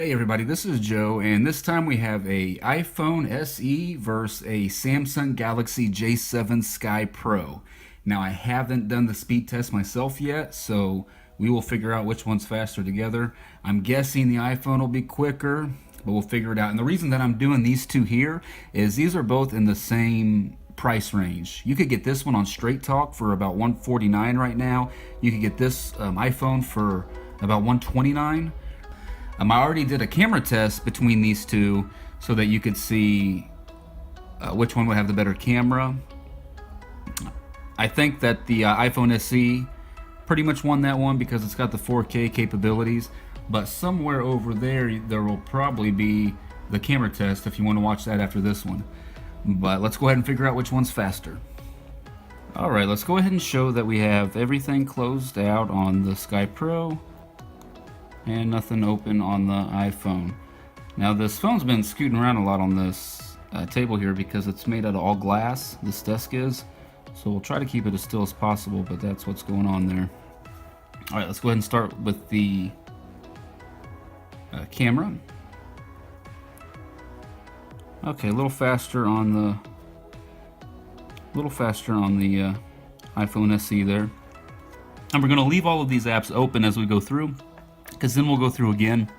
Hey everybody, this is Joe, and this time we have a iPhone SE versus a Samsung Galaxy J7 Sky Pro. Now I haven't done the speed test myself yet, so we will figure out which one's faster together. I'm guessing the iPhone will be quicker, but we'll figure it out. And the reason that I'm doing these two here is these are both in the same price range. You could get this one on Straight Talk for about $149 right now. You could get this iPhone for about $129. I already did a camera test between these two so that you could see which one would have the better camera. I think that the iPhone SE pretty much won that one because it's got the 4K capabilities, but somewhere over there will probably be the camera test if you want to watch that after this one. But let's go ahead and figure out which one's faster. Alright, let's go ahead and show that we have everything closed out on the Sky Pro and nothing open on the iPhone. Now this phone's been scooting around a lot on this table here because it's made out of all glass, this desk is, so we'll try to keep it as still as possible, but that's what's going on there. Alright, let's go ahead and start with the camera. Okay, a little faster on the iPhone SE there. And we're going to leave all of these apps open as we go through, because then we'll go through again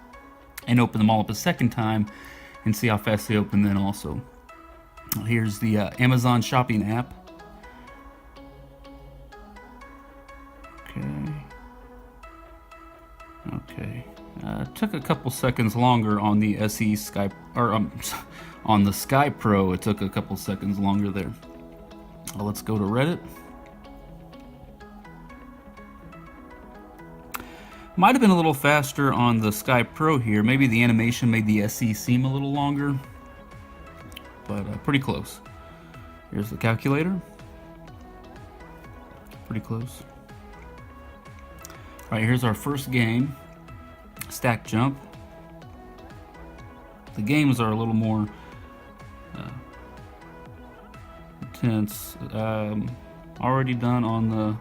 and open them all up a second time and see how fast they open then also. Here's the Amazon shopping app. Okay. Took a couple seconds longer on the SE Sky, or on the Sky Pro. It took a couple seconds longer there. Let's go to Reddit. Might have been a little faster on the Sky Pro here. Maybe the animation made the SE seem a little longer, but pretty close. Here's the calculator. Pretty close. All right, here's our first game, Stack Jump. The games are a little more intense. Already done on the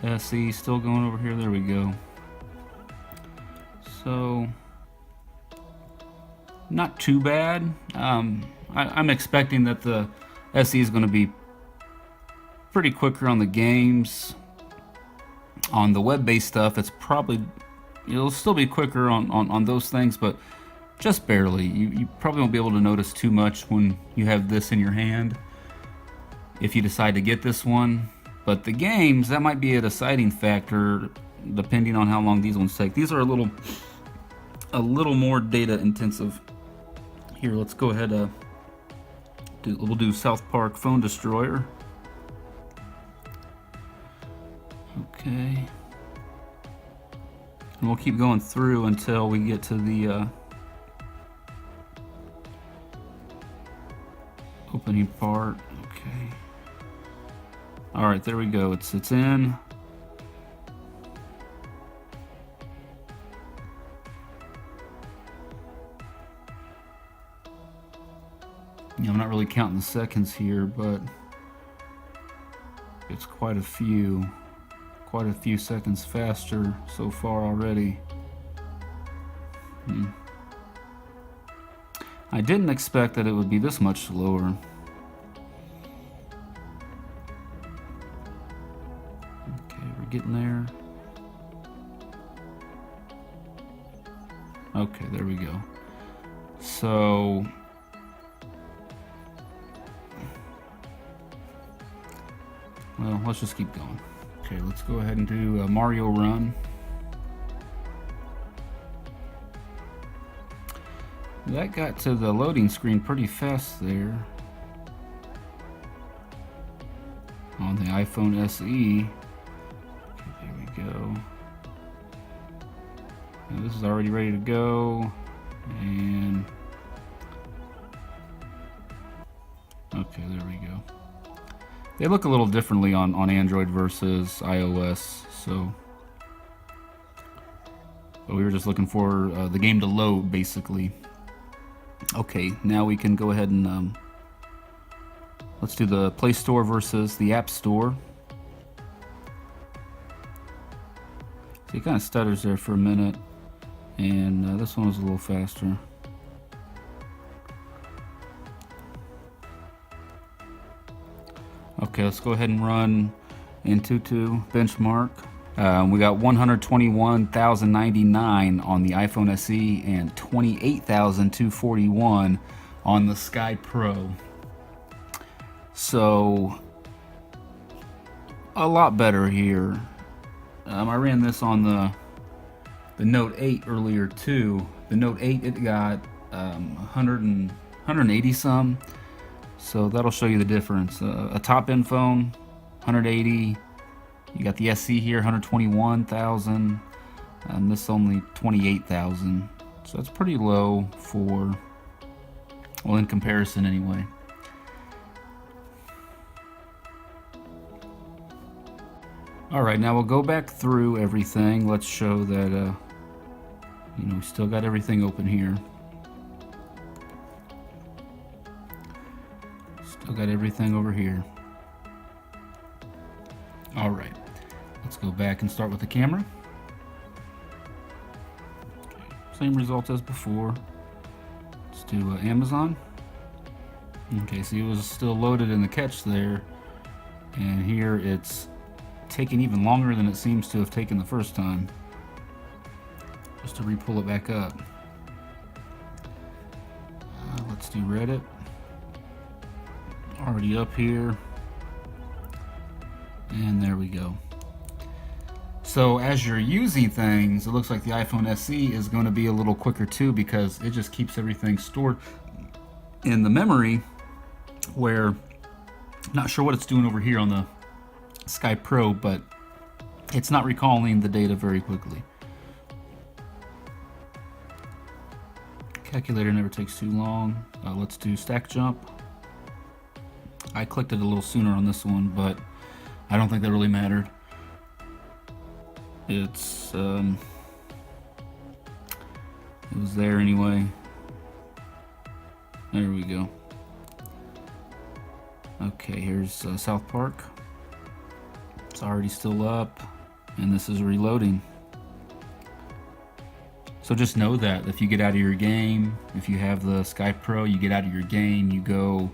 SE, still going over here. There we go. So not too bad. I'm expecting that the SE is going to be pretty quicker on the games. On the web-based stuff, it's probably, it'll still be quicker on those things, but just barely. You probably won't be able to notice too much when you have this in your hand if you decide to get this one. But the games, that might be a deciding factor depending on how long these ones take. These are a little more data intensive. Here, let's go ahead. We'll do South Park Phone Destroyer. Okay. And we'll keep going through until we get to the opening part. Okay. All right, there we go. It's in. Yeah, I'm not really counting the seconds here, but it's quite a few seconds faster so far already. I didn't expect that it would be this much slower. Okay, we're getting there. Okay, there we go. So well, let's just keep going. Okay, let's go ahead and do a Mario Run. That got to the loading screen pretty fast there on the iPhone SE. Okay, there we go. Now this is already ready to go, and okay, there we go. They look a little differently on Android versus iOS, so but we were just looking for the game to load, basically. Okay, now we can go ahead and let's do the Play Store versus the App Store. So he kind of stutters there for a minute, and this one was a little faster. Okay, let's go ahead and run Antutu benchmark. We got 121,099 on the iPhone SE and 28,241 on the Sky Pro. So a lot better here. I ran this on the Note 8 earlier too. The Note 8, it got 180 some. So that'll show you the difference. A top-end phone, 180. You got the SE here, 121,000. This only 28,000. So that's pretty low for, well, in comparison anyway. All right, now we'll go back through everything. Let's show that, we still got everything open here. Still got everything over here. All right, let's go back and start with the camera. Okay, same results as before. Let's do Amazon. Okay, see, it was still loaded in the cache there, and here it's taking even longer than it seems to have taken the first time, just to re-pull it back up. Let's do Reddit. Already up here, and there we go. So as you're using things, it looks like the iPhone SE is going to be a little quicker too, because it just keeps everything stored in the memory, where not sure what it's doing over here on the Sky Pro, but it's not recalling the data very quickly. Calculator never takes too long. Let's do stack jump. I clicked it a little sooner on this one, but I don't think that really mattered. It was there anyway. There we go. Okay, here's South Park. It's already still up, and this is reloading. So just know that if you get out of your game, if you have the Sky Pro, you get out of your game, you go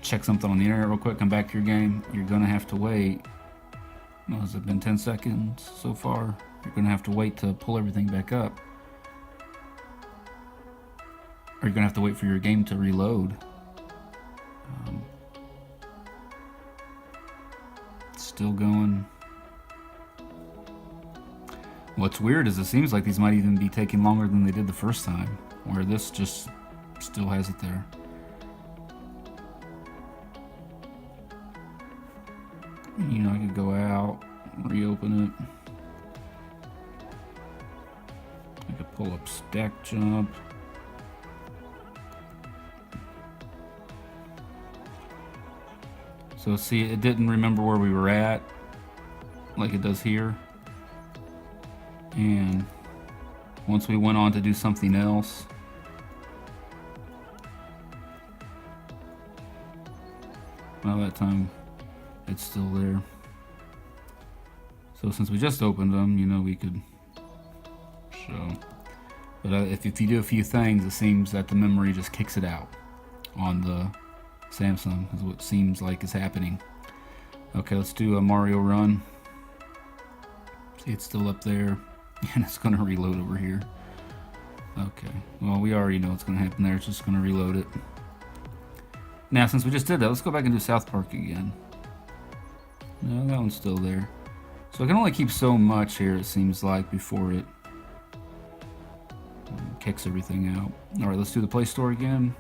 check something on the internet real quick, come back to your game, you're gonna have to wait. Well, has it been 10 seconds so far? You're gonna have to wait to pull everything back up. Or you're gonna have to wait for your game to reload. Still going. What's weird is it seems like these might even be taking longer than they did the first time, where this just still has it there. I could go out, reopen it. I could pull up stack jump. So see, it didn't remember where we were at, like it does here. And once we went on to do something else, well, that time it's still there. So since we just opened them, we could show. But if you do a few things, it seems that the memory just kicks it out on the Samsung, is what seems like is happening. Okay, let's do a Mario Run. See, it's still up there, and it's going to reload over here. Okay, well, we already know what's going to happen there. It's just going to reload it. Now, since we just did that, let's go back and do South Park again. No, that one's still there. So I can only keep so much here, it seems like, before it kicks everything out. Alright, let's do the Play Store again.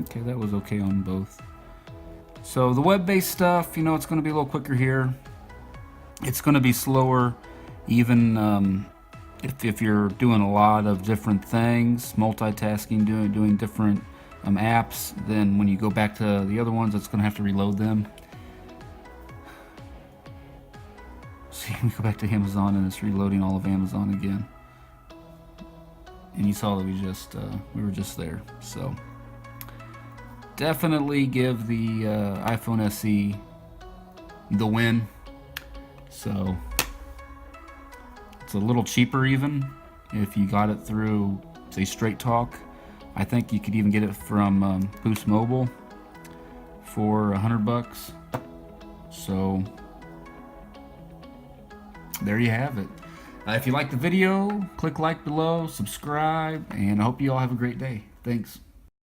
Okay, that was okay on both. So the web-based stuff, it's going to be a little quicker here. It's going to be slower, even if you're doing a lot of different things, multitasking, doing different apps. Then when you go back to the other ones, it's going to have to reload them. See, we go back to Amazon, and it's reloading all of Amazon again. And you saw that we were just there. So definitely give the iPhone SE the win. So It's a little cheaper even if you got it through, say, Straight Talk. I think you could even get it from Boost Mobile for $100. So there you have it. If you like the video, click like below, subscribe, and I hope you all have a great day. Thanks.